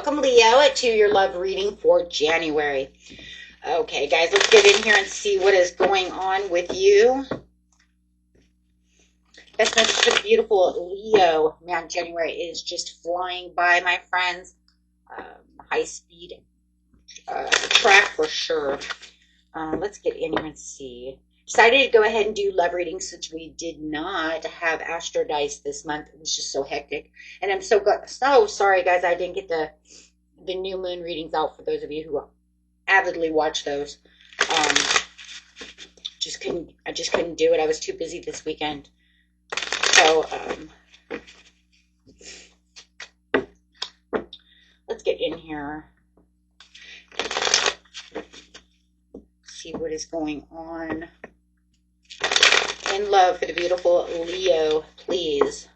welcome, Leo, to your love reading for January. Okay, guys, let's get in here and see what is going on with you. Best message for the beautiful Leo. Man, January is just flying by, my friends. High speed track for sure. Let's get in here and see. Decided to go ahead and do love readings since we did not have Astro Dice this month. It was just so hectic. And I'm so sorry, guys, I didn't get the new moon readings out for those of you who avidly watch those. I just couldn't do it. I was too busy this weekend. So let's get in here. See what is going on in love for the beautiful Leo, please.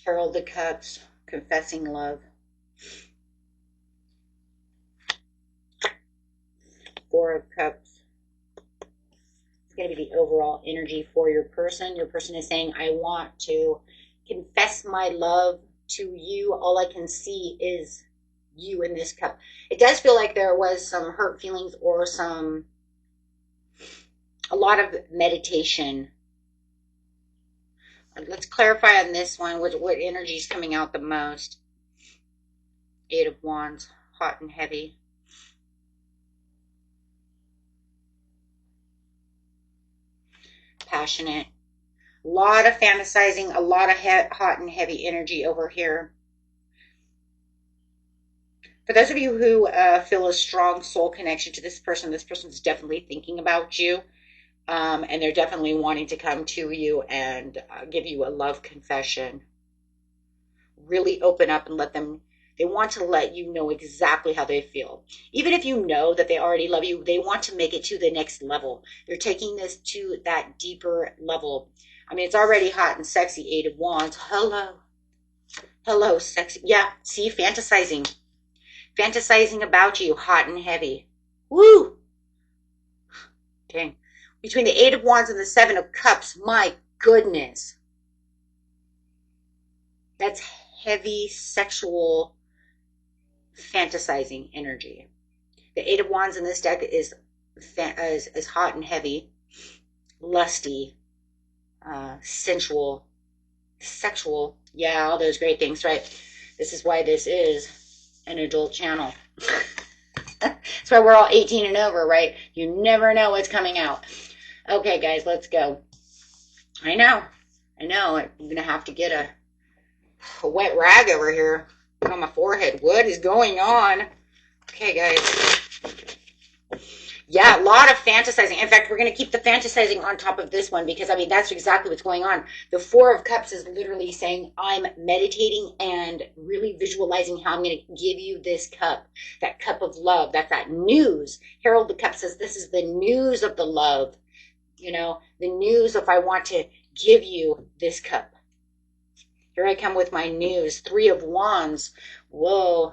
Herald of Cups, confessing love. Four of Cups. It's going to be the overall energy for your person. Your person is saying, I want to confess my love to you. All I can see is you in this cup. It does feel like there was some hurt feelings or a lot of meditation. Let's clarify on this one what energy is coming out the most. Eight of Wands, hot and heavy. Passionate. A lot of fantasizing, a lot of hot and heavy energy over here. For those of you who feel a strong soul connection to this person's definitely thinking about you. And they're definitely wanting to come to you and give you a love confession. Really open up and they want to let you know exactly how they feel. Even if you know that they already love you, they want to make it to the next level. They're taking this to that deeper level. I mean, it's already hot and sexy, Eight of Wands. Hello, sexy. Yeah, see, fantasizing. Fantasizing about you, hot and heavy. Woo! Dang. Between the Eight of Wands and the Seven of Cups, my goodness. That's heavy sexual fantasizing energy. The Eight of Wands in this deck is hot and heavy, lusty, sensual, sexual. Yeah, all those great things, right? This is why this is an adult channel. That's why we're all 18 and over, right? You never know what's coming out. Okay, guys, let's go. I know. I'm going to have to get a wet rag over here. Put on my forehead. What is going on? Okay, guys. Yeah, a lot of fantasizing. In fact, we're going to keep the fantasizing on top of this one because, I mean, that's exactly what's going on. The Four of Cups is literally saying, I'm meditating and really visualizing how I'm going to give you this cup, that cup of love. That's that news. Herald the Cup says this is the news of the love. You know, the news if I want to give you this cup. Here I come with my news. Three of Wands. Whoa.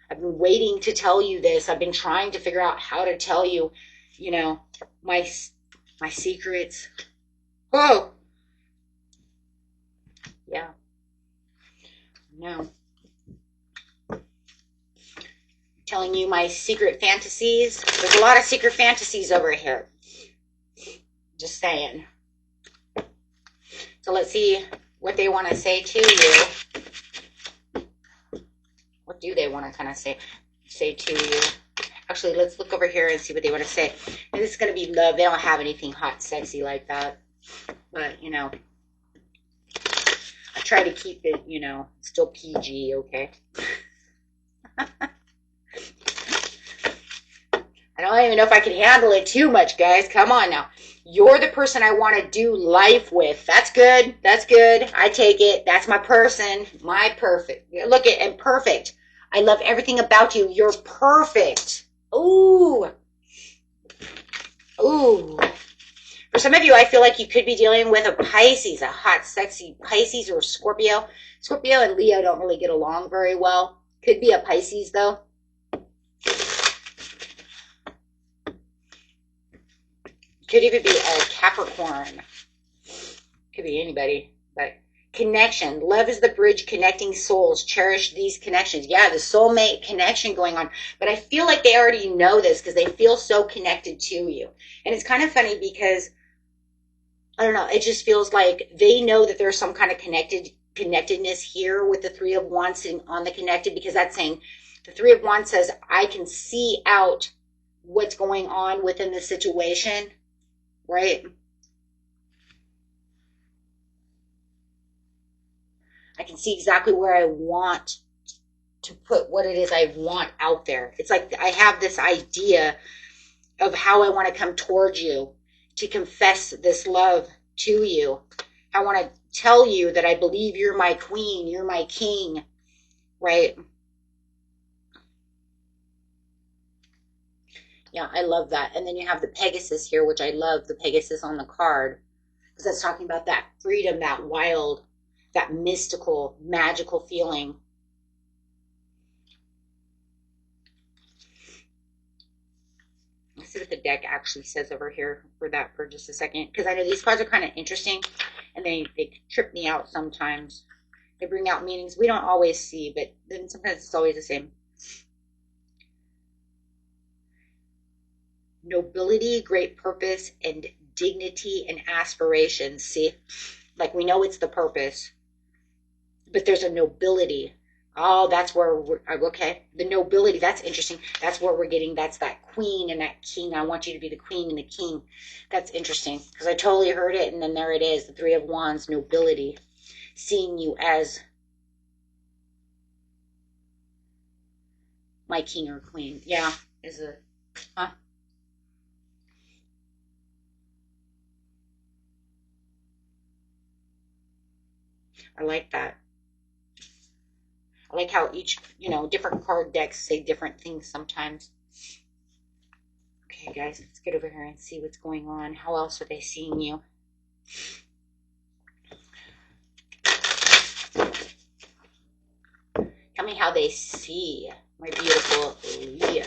I've been waiting to tell you this. I've been trying to figure out how to tell you, you know, my secrets. Whoa. Yeah. No. Telling you my secret fantasies. There's a lot of secret fantasies over here. Just saying. So let's see what they want to say to you. What do they want to kind of say to you? Actually, let's look over here and see what they want to say. And this is going to be love. They don't have anything hot and sexy like that. But, you know, I try to keep it, you know, still PG, okay? I don't even know if I can handle it too much, guys. Come on now. You're the person I want to do life with. That's good. That's good. I take it. That's my person. My perfect. Look at and perfect. I love everything about you. You're perfect. Ooh. Ooh. For some of you, I feel like you could be dealing with a Pisces, a hot, sexy Pisces or Scorpio. Scorpio and Leo don't really get along very well. Could be a Pisces, though. Could even be a Capricorn. Could be anybody. But Connection. Love is the bridge connecting souls. Cherish these connections. Yeah, the soulmate connection going on. But I feel like they already know this because they feel so connected to you. And it's kind of funny because, I don't know, it just feels like they know that there's some kind of connectedness here with the Three of Wands sitting on the connected, because that's saying the Three of Wands says, I can see out what's going on within the situation, right? I can see exactly where I want to put what it is I want out there. It's like I have this idea of how I want to come towards you, to confess this love to you. I want to tell you that I believe you're my queen, you're my king, right? Yeah, I love that. And then you have the Pegasus here, which I love, the Pegasus on the card, because that's talking about that freedom, that wild, that mystical, magical feeling. Let's see what the deck actually says over here for that for just a second, because I know these cards are kind of interesting, and they trip me out sometimes. They bring out meanings we don't always see, but then sometimes it's always the same. Nobility, great purpose, and dignity and aspirations. See, like we know it's the purpose, but there's a nobility. Oh, that's where we're okay. The nobility, that's interesting. That's where we're getting, that's that queen and that king. I want you to be the queen and the king. That's interesting because I totally heard it. And then there it is, the Three of Wands, nobility, seeing you as my king or queen. Yeah, is a, huh? I like that. I like how each, different card decks say different things sometimes. Okay, guys, let's get over here and see what's going on. How else are they seeing you? Tell me how they see my beautiful Leo.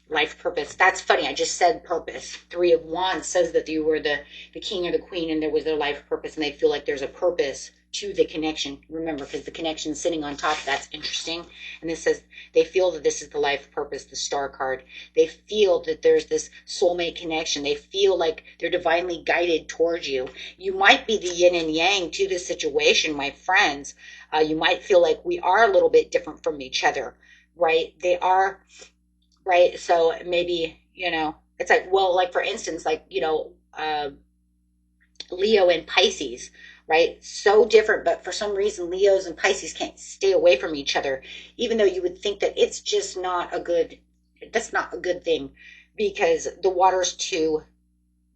Life purpose. That's funny. I just said purpose. Three of Wands says that you were the king or the queen and there was their life purpose, and they feel like there's a purpose to the connection. Remember, because the connection is sitting on top. That's interesting. And this says they feel that this is the life purpose, the star card. They feel that there's this soulmate connection. They feel like they're divinely guided towards you. You might be the yin and yang to this situation, my friends. You might feel like we are a little bit different from each other, right? They are, right? So maybe, it's like, well, like for instance, like, Leo and Pisces, right? So different, but for some reason, Leos and Pisces can't stay away from each other, even though you would think that it's just not a good, that's not a good thing, because the water's too,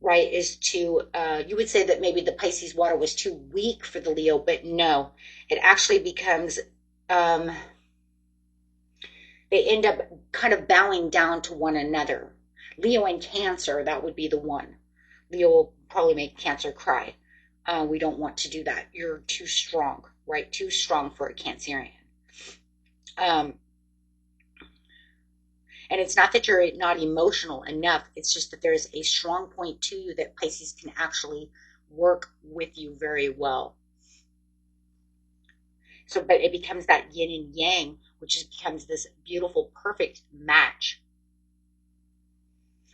right, is too, you would say that maybe the Pisces water was too weak for the Leo, but no, it actually becomes, they end up kind of bowing down to one another. Leo and Cancer, that would be the one. Leo will probably make Cancer cry. We don't want to do that. You're too strong, right? Too strong for a Cancerian. And it's not that you're not emotional enough. It's just that there's a strong point to you that Pisces can actually work with you very well. So, but it becomes that yin and yang, which just becomes this beautiful, perfect match.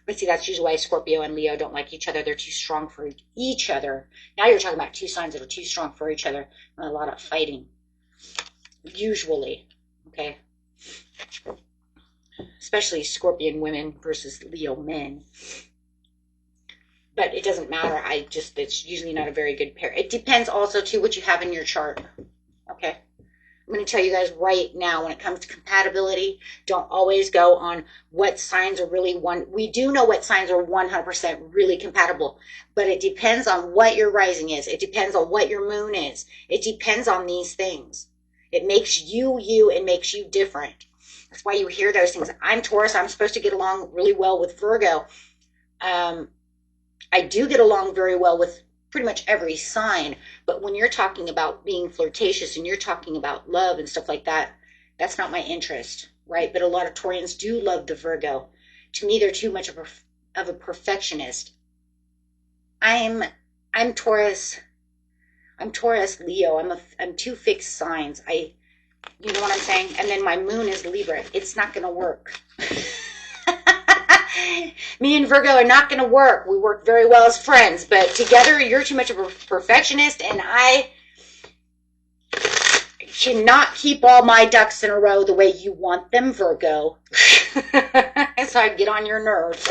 But see, that's usually why Scorpio and Leo don't like each other. They're too strong for each other. Now you're talking about two signs that are too strong for each other, and a lot of fighting. Usually, okay? Especially Scorpion women versus Leo men. But it doesn't matter. It's usually not a very good pair. It depends also, too, what you have in your chart. Okay? I'm going to tell you guys right now, when it comes to compatibility, don't always go on what signs are really we do know what signs are 100% really compatible, but it depends on what your rising is. It depends on what your moon is. It depends on these things. It makes you you and makes you different. That's why you hear those things. I'm Taurus. I'm supposed to get along really well with Virgo. I do get along very well with pretty much every sign, but when you're talking about being flirtatious and you're talking about love and stuff like that, that's not my interest, right? But a lot of Taurians do love the Virgo. To me, they're too much of a perfectionist. I'm Taurus. I'm Taurus, Leo. I'm two fixed signs. You know what I'm saying? And then my moon is Libra. It's not going to work. Me and Virgo are not going to work. We work very well as friends, but together you're too much of a perfectionist, and I cannot keep all my ducks in a row the way you want them, Virgo. So I get on your nerves.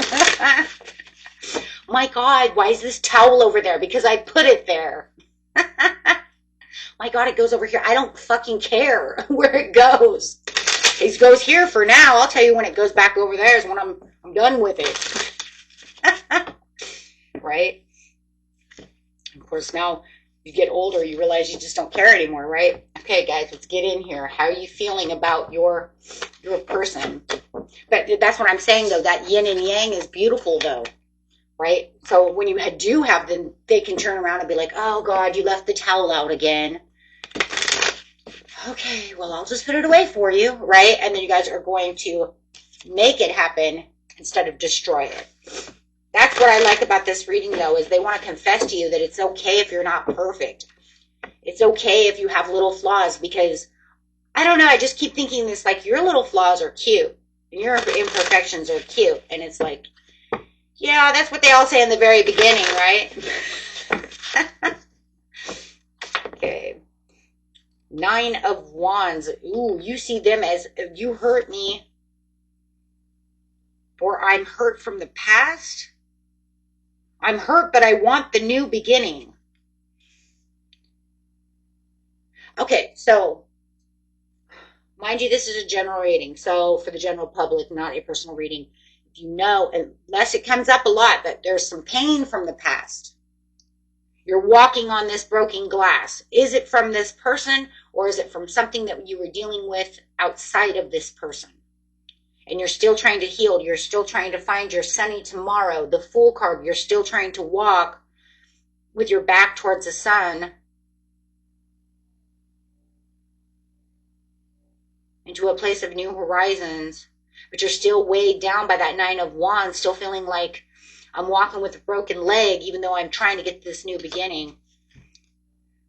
My God, why is this towel over there? Because I put it there. My God, it goes over here. I don't fucking care where it goes. It goes here for now. I'll tell you when it goes back over there is when I'm done with it. Right? Of course, now you get older, you realize you just don't care anymore, right? Okay, guys, let's get in here. How are you feeling about your person? But that's what I'm saying, though. That yin and yang is beautiful, though. Right? So when you do have them, they can turn around and be like, oh, God, you left the towel out again. Okay, well, I'll just put it away for you, right? And then you guys are going to make it happen instead of destroy it. That's what I like about this reading, though, is they want to confess to you that it's okay if you're not perfect. It's okay if you have little flaws, because, I don't know, I just keep thinking this, like, your little flaws are cute, and your imperfections are cute, and it's like, yeah, that's what they all say in the very beginning, right? Okay. 9 of Wands. Ooh, you see them as you hurt me, or I'm hurt from the past. I'm hurt, but I want the new beginning. Okay, so mind you, this is a general reading. So for the general public, not a personal reading. If you know, unless it comes up a lot, that there's some pain from the past. You're walking on this broken glass. Is it from this person, or is it from something that you were dealing with outside of this person? And you're still trying to heal. You're still trying to find your sunny tomorrow. The Fool card, you're still trying to walk with your back towards the sun into a place of new horizons. But you're still weighed down by that 9 of Wands, still feeling like I'm walking with a broken leg, even though I'm trying to get this new beginning.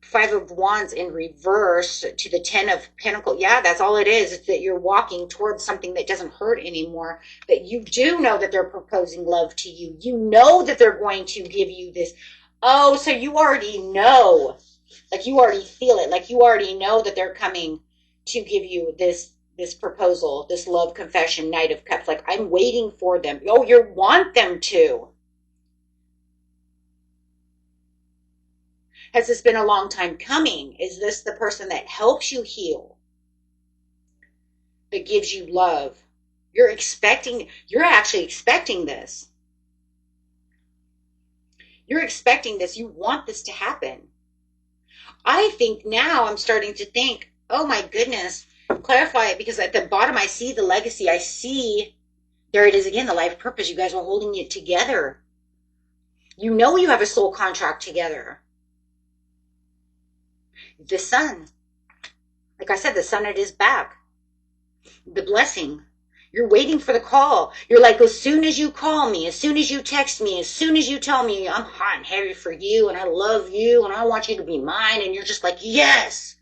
5 of Wands in reverse to the 10 of Pentacles. Yeah, that's all it is. It's that you're walking towards something that doesn't hurt anymore. That you do know that they're proposing love to you. You know that they're going to give you this. Oh, so you already know. Like you already feel it. Like you already know that they're coming to give you this proposal, this love confession, Knight of Cups. Like, I'm waiting for them. Oh, you want them to. Has this been a long time coming? Is this the person that helps you heal? That gives you love? You're actually expecting this. You're expecting this. You want this to happen. I think now I'm starting to think, oh my goodness, clarify it, because at the bottom I see the legacy. I see, there it is again, the life purpose. You guys are holding it together. You know you have a soul contract together. The sun. Like I said, the sun at his back. The blessing. You're waiting for the call. You're like, as soon as you call me, as soon as you text me, as soon as you tell me I'm hot and heavy for you and I love you and I want you to be mine, and you're just like, yes.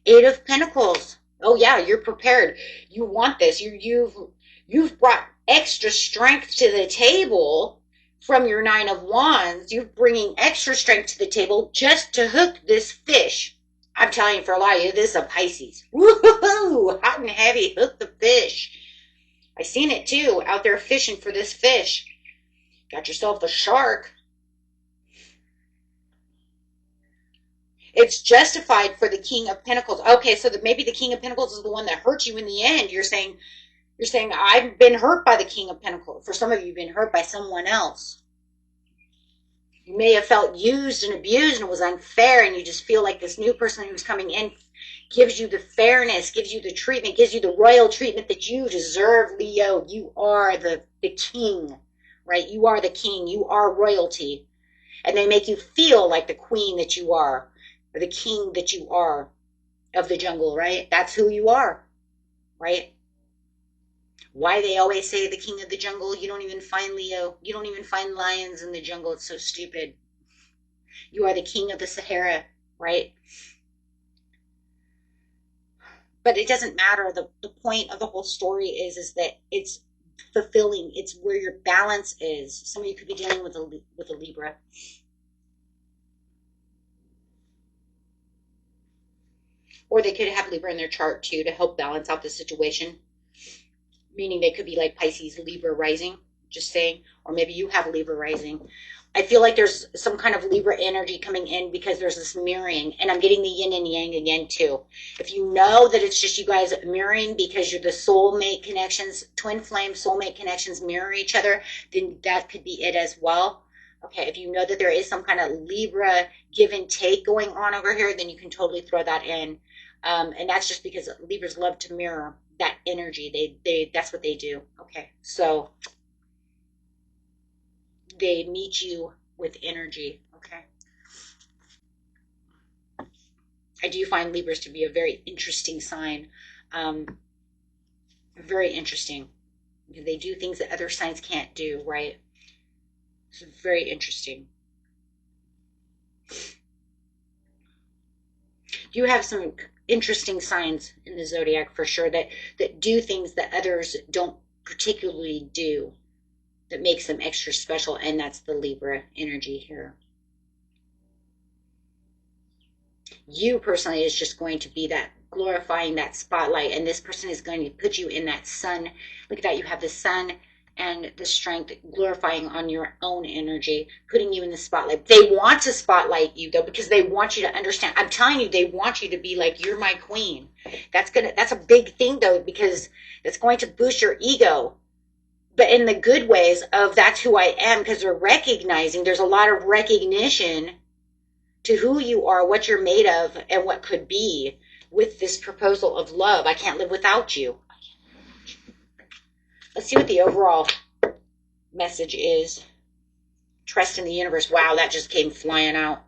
8 of Pentacles. Oh yeah, you're prepared. You want this. You've brought extra strength to the table from your 9 of Wands. You're bringing extra strength to the table just to hook this fish. I'm telling you, for a lot of you, this is a Pisces. Woo-hoo-hoo! Hot and heavy, hook the fish. I seen it too, out there fishing for this fish. Got yourself a shark. It's justified for the King of Pentacles. Okay, so maybe the King of Pentacles is the one that hurt you in the end. You're saying, I've been hurt by the King of Pentacles. For some of you, you've been hurt by someone else. You may have felt used and abused and it was unfair, and you just feel like this new person who's coming in gives you the fairness, gives you the treatment, gives you the royal treatment that you deserve, Leo. You are the king, right? You are the king. You are royalty. And they make you feel like the queen that you are, or the king that you are of the jungle, right? That's who you are, right? Why they always say the king of the jungle. You don't even find Leo. You don't even find lions in the jungle. It's so stupid. You are the king of the Sahara, right? But it doesn't matter. The point of the whole story is that it's fulfilling. It's where your balance is. Some of you could be dealing with a Libra. Or they could have Libra in their chart too to help balance out the situation. Meaning they could be like Pisces, Libra rising, just saying. Or maybe you have Libra rising. I feel like there's some kind of Libra energy coming in because there's this mirroring. And I'm getting the yin and yang again too. If you know that it's just you guys mirroring because you're the soulmate connections, twin flame soulmate connections mirror each other, then that could be it as well. Okay, if you know that there is some kind of Libra give and take going on over here, then you can totally throw that in. And that's just because Libras love to mirror that energy. That's what they do. Okay, so they meet you with energy. Okay, I do find Libras to be a very interesting sign. Very interesting. They do things that other signs can't do, right? It's very interesting. You have some interesting signs in the zodiac for sure that do things that others don't particularly do, that makes them extra special, and that's the Libra energy here. You personally is just going to be that glorifying that spotlight, and this person is going to put you in that sun. Look at that, you have the sun and the strength glorifying on your own energy, putting you in the spotlight. They want to spotlight you though, because they want you to understand. I'm telling you, they want you to be like, you're my queen. That's a big thing though, because it's going to boost your ego, but in the good ways of that's who I am, because they're recognizing there's a lot of recognition to who you are, what you're made of, and what could be with this proposal of love. I can't live without you. Let's see what the overall message is. Trust in the universe. Wow, that just came flying out.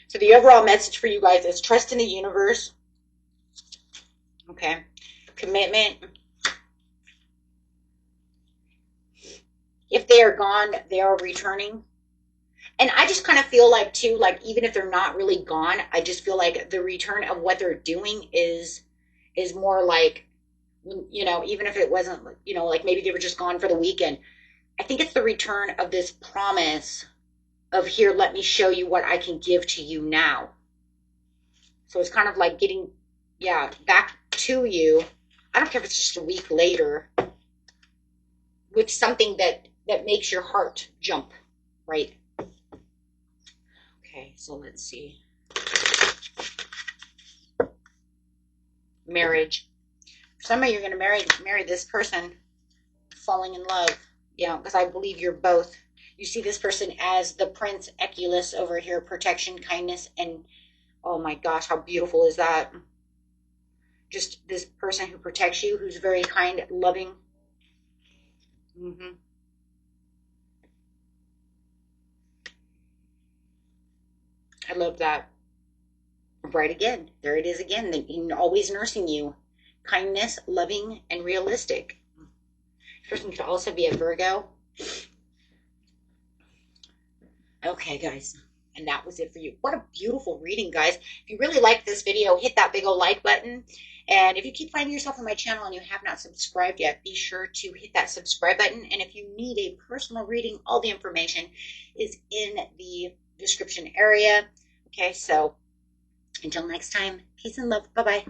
So the overall message for you guys is trust in the universe. Okay. Commitment. If they are gone, they are returning. And I just kind of feel like too, like even if they're not really gone, I just feel like the return of what they're doing is more like, even if it wasn't, like maybe they were just gone for the weekend. I think it's the return of this promise of here, let me show you what I can give to you now. So it's kind of like getting, back to you. I don't care if it's just a week later with something that makes your heart jump, right? Okay, so let's see. Marriage. Some of you are going to marry this person, falling in love. Because I believe you're both. You see this person as the Prince Eculus over here, protection, kindness, and oh my gosh, how beautiful is that? Just this person who protects you, who's very kind, loving. I love that. Right again. There it is again. Always nursing you. Kindness, loving, and realistic. This person could also be a Virgo. Okay, guys. And that was it for you. What a beautiful reading, guys. If you really liked this video, hit that big old like button. And if you keep finding yourself on my channel and you have not subscribed yet, be sure to hit that subscribe button. And if you need a personal reading, all the information is in the description area. Okay, so until next time, peace and love. Bye-bye.